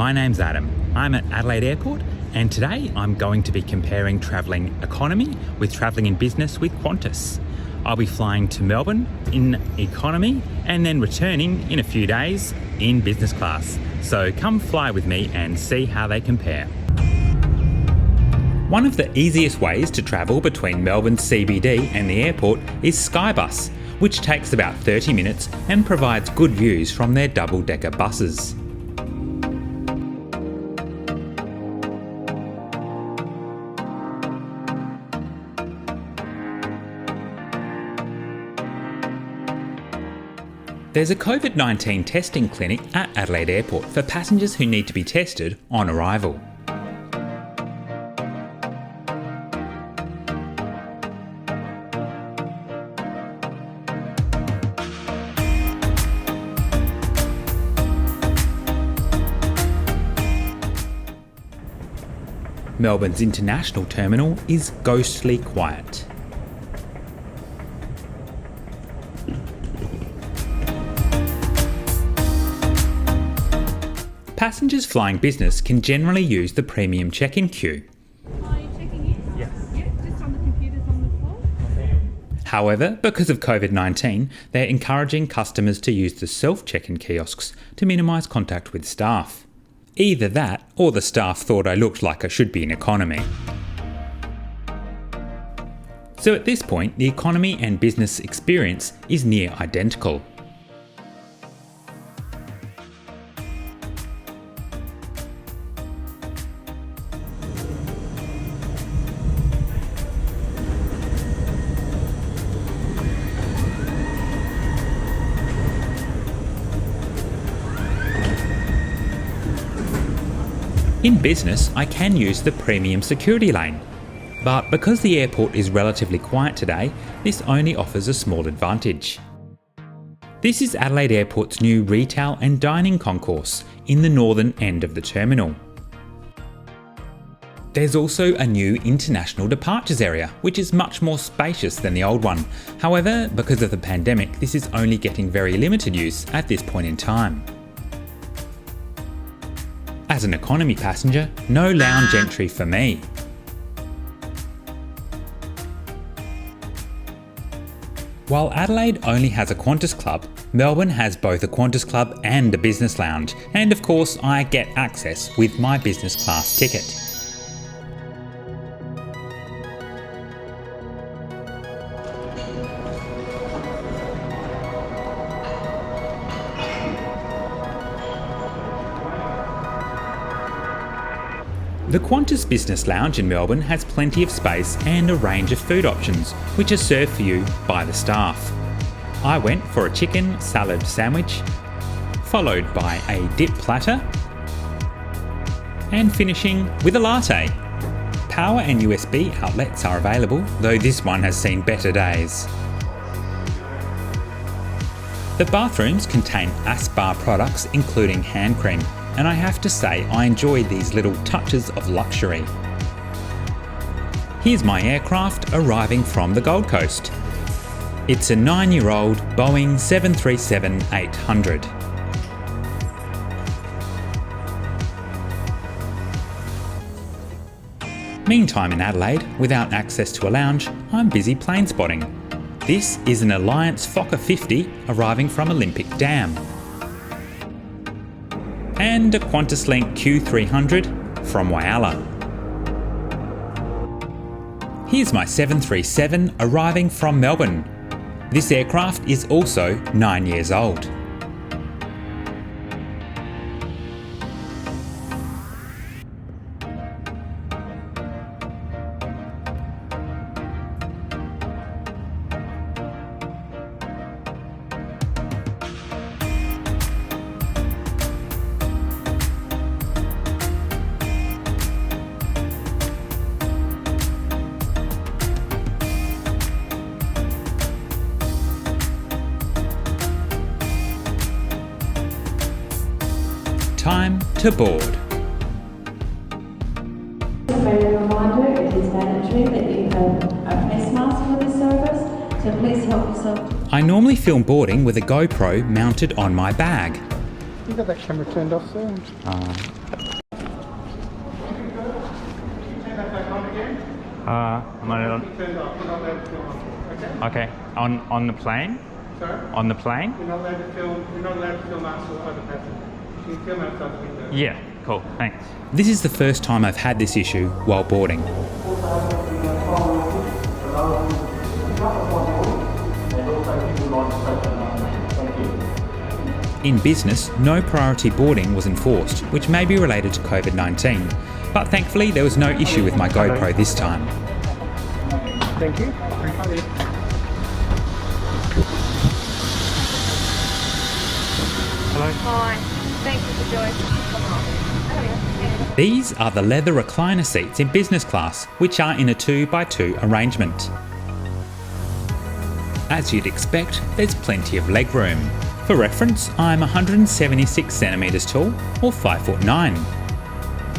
my name's Adam. I'm at Adelaide Airport and today I'm going to be comparing travelling economy with travelling in business with Qantas. I'll be flying to Melbourne in economy and then returning in a few days in business class. So come fly with me and see how they compare. One of the easiest ways to travel between Melbourne CBD and the airport is Skybus, which takes about 30 minutes and provides good views from their double-decker buses. There's a COVID-19 testing clinic at Adelaide Airport for passengers who need to be tested on arrival. Melbourne's international terminal is ghostly quiet. Passengers flying business can generally use the premium check-in queue. Are you checking in? Yes. Yeah, just on the computers on the floor. However, because of COVID-19, they're encouraging customers to use the self-check-in kiosks to minimise contact with staff. Either that, or the staff thought I looked like I should be in economy. So at this point, the economy and business experience is near identical. In business, I can use the premium security lane, but because the airport is relatively quiet today, this only offers a small advantage. This is Adelaide Airport's new retail and dining concourse in the northern end of the terminal. There's also a new international departures area, which is much more spacious than the old one. However, because of the pandemic, this is only getting very limited use at this point in time. As an economy passenger, no lounge entry for me. While Adelaide only has a Qantas club, Melbourne has both a Qantas club and a business lounge, and of course I get access with my business class ticket. The Qantas Business Lounge in Melbourne has plenty of space and a range of food options, which are served for you by the staff. I went for a chicken salad sandwich, followed by a dip platter, and finishing with a latte. Power and USB outlets are available, though this one has seen better days. The bathrooms contain Aspar products including hand cream, and I have to say I enjoy these little touches of luxury. Here's my aircraft arriving from the Gold Coast. It's a 9-year-old Boeing 737-800. Meantime in Adelaide, without access to a lounge, I'm busy Planespotting. This is an Alliance Fokker 50 arriving from Olympic Dam. And a Qantas Link Q300 from Whyalla. Here's my 737 arriving from Melbourne. This aircraft is also 9 years old. Time to board. A friendly reminder, it is mandatory that you have a face mask for this service, so please help yourself. I normally film boarding with a GoPro mounted on my bag. You got that camera turned off, sir? Turn that back on again. I'm on. Turned off. You're not allowed to film on. Okay. Okay. On the plane. Sorry? On the plane. You're not allowed to film. You're not allowed to film us or other passengers. You can film outside the window. Yeah. Cool. Thanks. This is the first time I've had this issue while boarding. In business, no priority boarding was enforced, which may be related to COVID-19. But thankfully, there was no issue with my GoPro this time. Thank you. Hi. Thank you for joining. These are the leather recliner seats in business class, which are in a 2x2 arrangement. As you'd expect, there's plenty of leg room. For reference, I'm 176 centimetres tall, or 5'9".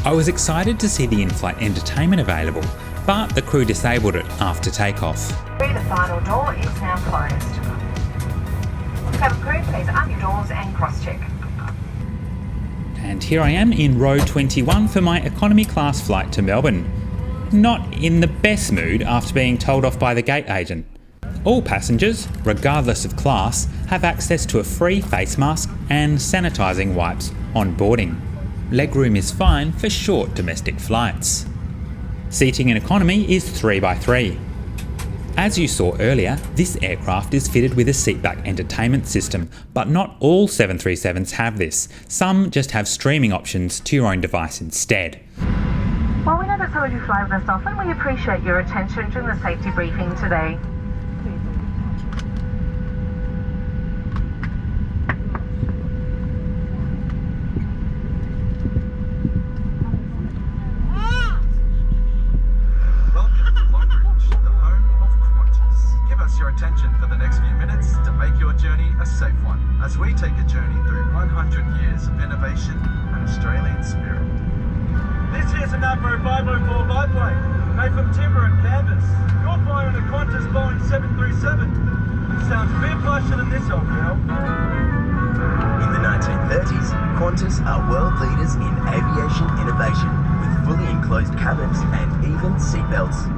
I was excited to see the in-flight entertainment available, but the crew disabled it after takeoff. The final door is now closed. Cabin crew, please up your doors and cross-check. And here I am in row 21 for my economy class flight to Melbourne. Not in the best mood after being told off by the gate agent. All passengers, regardless of class, have access to a free face mask and sanitising wipes on boarding. Legroom is fine for short domestic flights. Seating in economy is 3x3. As you saw earlier, this aircraft is fitted with a seatback entertainment system, but not all 737s have this. Some just have streaming options to your own device instead. While we know that some of you fly with us often, we appreciate your attention during the safety briefing today. Your attention for the next few minutes to make your journey a safe one as we take a journey through 100 years of innovation and Australian spirit. This here's an Avro 504 biplane made from timber and canvas. You're flying on a Qantas Boeing 737. It sounds a bit flasher than this, old girl. In the 1930s, Qantas are world leaders in aviation innovation with fully enclosed cabins and even seatbelts.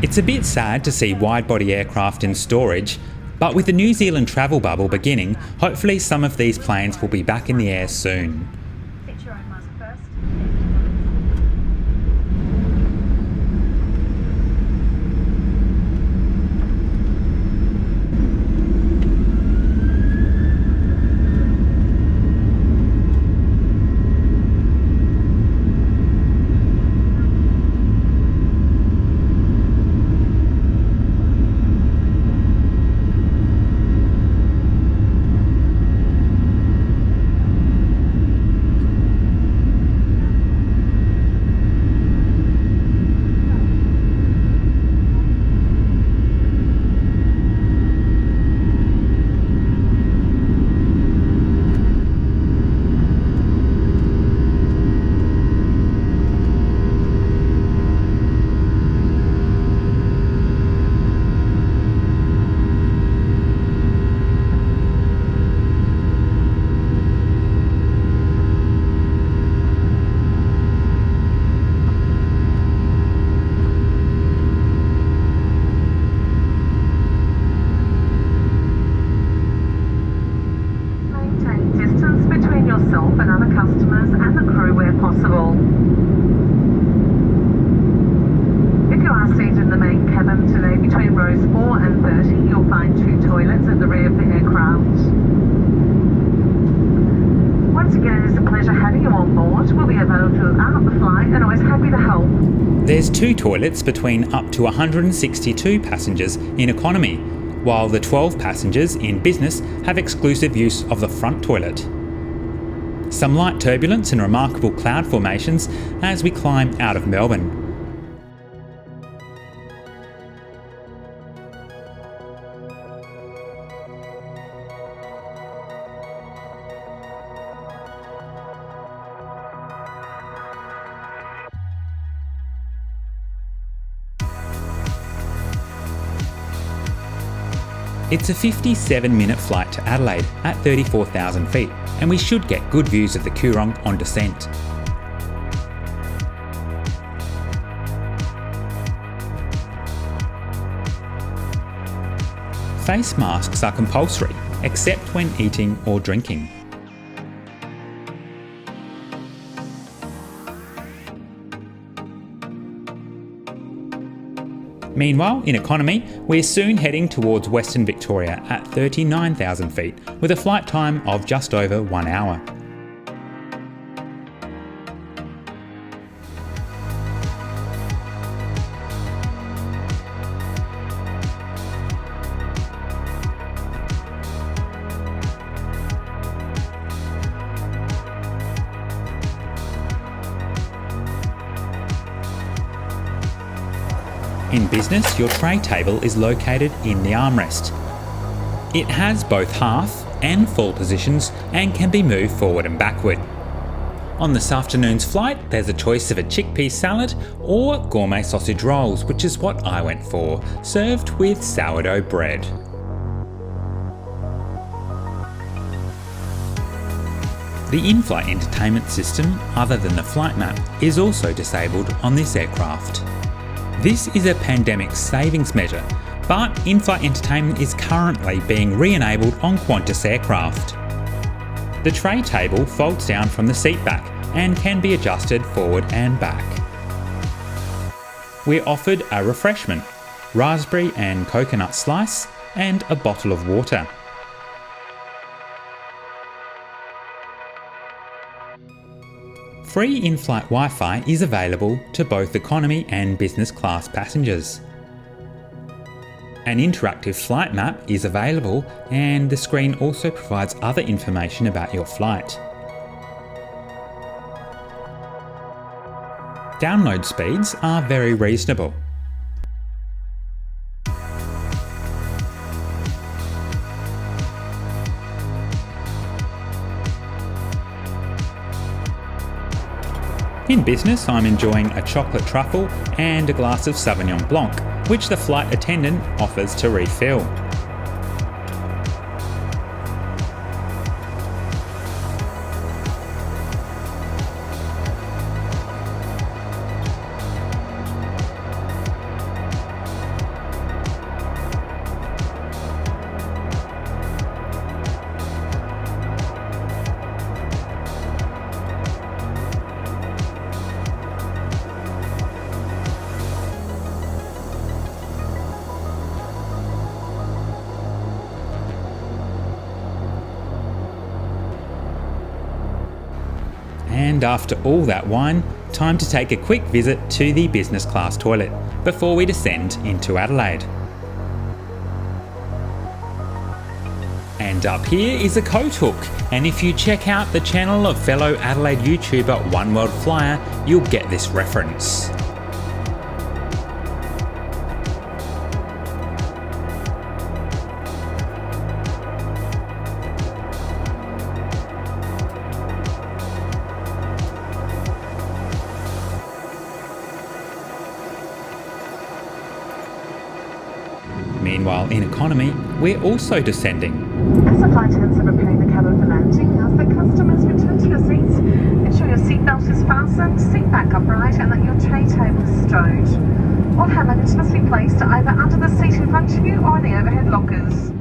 It's a bit sad to see wide-body aircraft in storage, but with the New Zealand travel bubble beginning, hopefully some of these planes will be back in the air soon. Fit your own mask first. yourself and other customers and the crew where possible. If you are seated in the main cabin today, between rows 4 and 30, you'll find 2 toilets at the rear of the aircraft. Once again, it is a pleasure having you on board. We'll be available throughout the flight and always happy to help. There's 2 toilets between up to 162 passengers in economy, while the 12 passengers in business have exclusive use of the front toilet. Some light turbulence and remarkable cloud formations as we climb out of Melbourne. It's a 57-minute flight to Adelaide at 34,000 feet, and we should get good views of the Coorong on descent. Face masks are compulsory, except when eating or drinking. Meanwhile, in economy, we're soon heading towards Western Victoria at 39,000 feet, with a flight time of just over 1 hour. In business, your tray table is located in the armrest. It has both half and full positions and can be moved forward and backward. On this afternoon's flight, there's a choice of a chickpea salad or gourmet sausage rolls, which is what I went for, served with sourdough bread. The in-flight entertainment system, other than the flight map, is also disabled on this aircraft. This is a pandemic savings measure, but in-flight entertainment is currently being re-enabled on Qantas aircraft. The tray table folds down from the seat back and can be adjusted forward and back. We're offered a refreshment, raspberry and coconut slice, and a bottle of water. Free in-flight Wi-Fi is available to both economy and business class passengers. An interactive flight map is available, and the screen also provides other information about your flight. Download speeds are very reasonable. In business, I'm enjoying a chocolate truffle and a glass of Sauvignon Blanc, which the flight attendant offers to refill. And after all that wine, time to take a quick visit to the business class toilet before we descend into Adelaide. And up here is a coat hook, and if you check out the channel of fellow Adelaide YouTuber One World Flyer, you'll get this reference. Meanwhile, in economy, we're also descending. As the flight attendants are preparing the cabin for landing, ask that customers return to your seats. Ensure your seatbelt is fastened, seat back upright, and that your tray table is stowed. All hand luggage must be placed either under the seat in front of you or in the overhead lockers.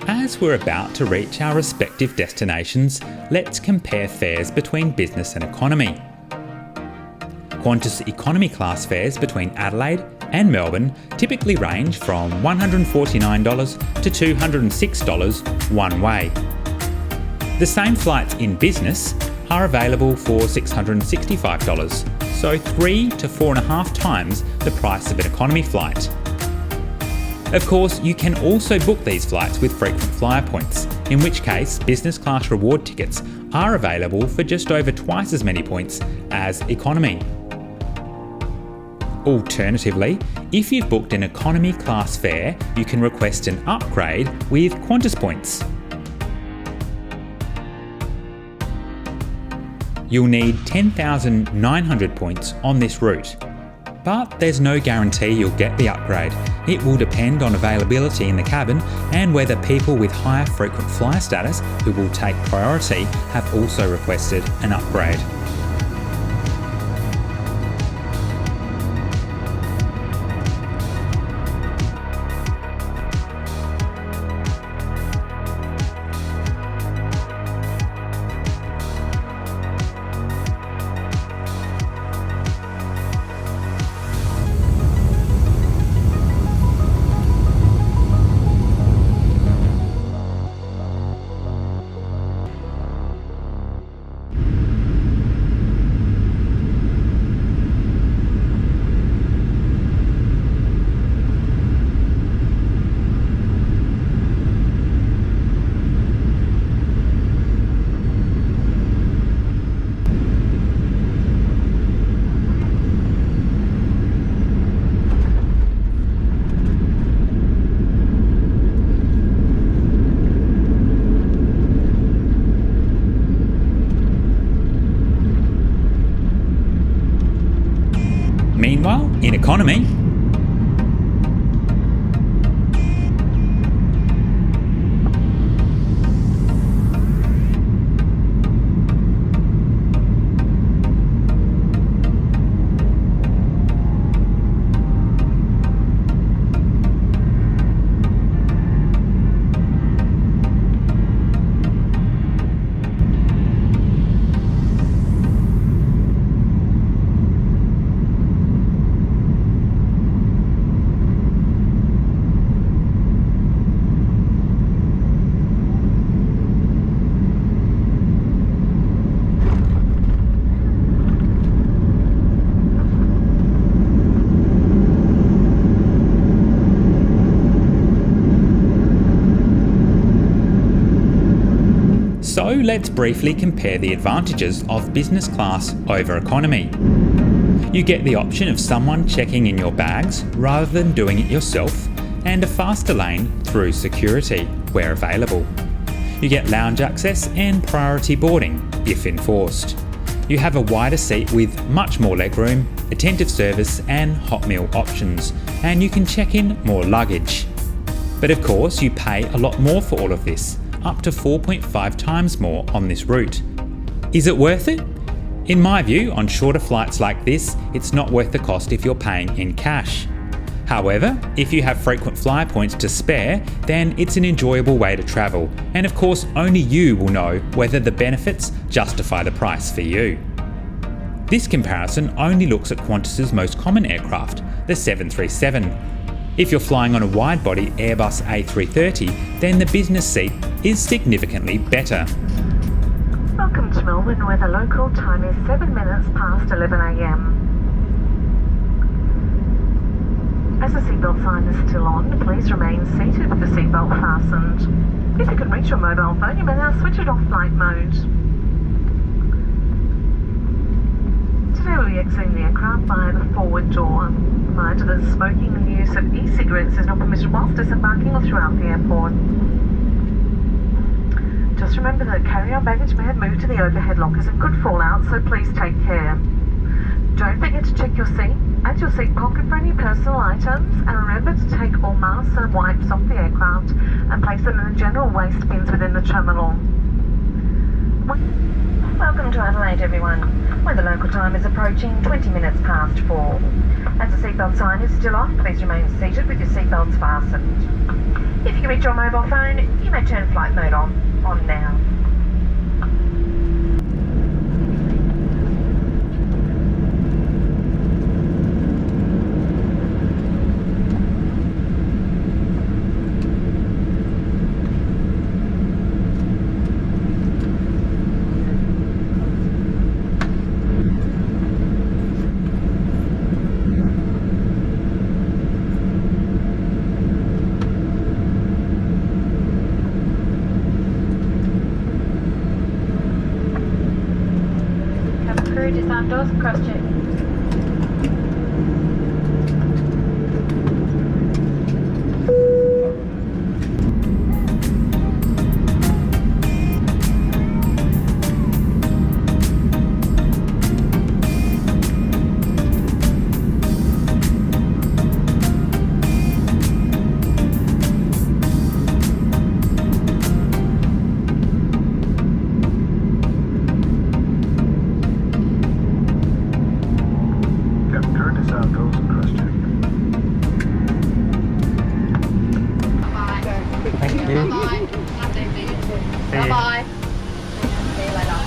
As we're about to reach our respective destinations, let's compare fares between business and economy. Qantas economy class fares between Adelaide and Melbourne typically range from $149 to $206 one way. The same flights in business are available for $665, so 3 to 4.5 times the price of an economy flight. Of course, you can also book these flights with frequent flyer points, in which case business class reward tickets are available for just over twice as many points as economy. Alternatively, if you've booked an economy class fare, you can request an upgrade with Qantas points. You'll need 10,900 points on this route, but there's no guarantee you'll get the upgrade. It will depend on availability in the cabin and whether people with higher frequent flyer status who will take priority have also requested an upgrade. Meanwhile, in economy, so let's briefly compare the advantages of business class over economy. You get the option of someone checking in your bags rather than doing it yourself, and a faster lane through security where available. You get lounge access and priority boarding if enforced. You have a wider seat with much more legroom, attentive service and hot meal options, and you can check in more luggage. But of course you pay a lot more for all of this, up to 4.5 times more on this route. Is it worth it? In my view, on shorter flights like this, it's not worth the cost if you're paying in cash. However, if you have frequent flyer points to spare, then it's an enjoyable way to travel, and of course only you will know whether the benefits justify the price for you. This comparison only looks at Qantas's most common aircraft, the 737. If you're flying on a wide-body Airbus A330, then the business seat is significantly better. Welcome to Melbourne, where the local time is 7 minutes past 11 a.m. As the seatbelt sign is still on, please remain seated with the seatbelt fastened. If you can reach your mobile phone, you may now switch it off flight mode. Today we'll be exiting the aircraft via the forward door. Reminder that smoking and the use of e-cigarettes is not permitted whilst disembarking or throughout the airport. Just remember that carry-on baggage may have moved to the overhead lockers and could fall out, so please take care. Don't forget to check your seat and your seat pocket for any personal items, and remember to take all masks and wipes off the aircraft and place them in the general waste bins within the terminal. Welcome to Adelaide, everyone, where the local time is approaching 20 minutes past 4. As the seatbelt sign is still off, please remain seated with your seatbelts fastened. If you reach your mobile phone, you may turn flight mode on now. Disarm doors, cross check. Bye-bye. See you later.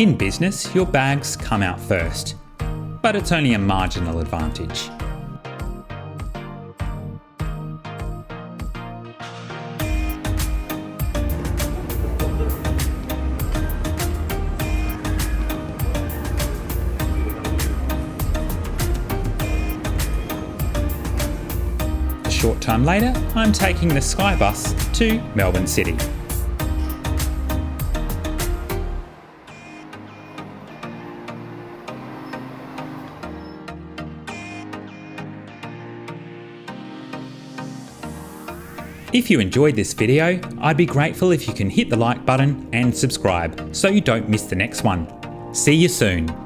In business, your bags come out first, but it's only a marginal advantage. A short time later, I'm taking the Skybus to Melbourne City. If you enjoyed this video, I'd be grateful if you can hit the like button and subscribe so you don't miss the next one. See you soon.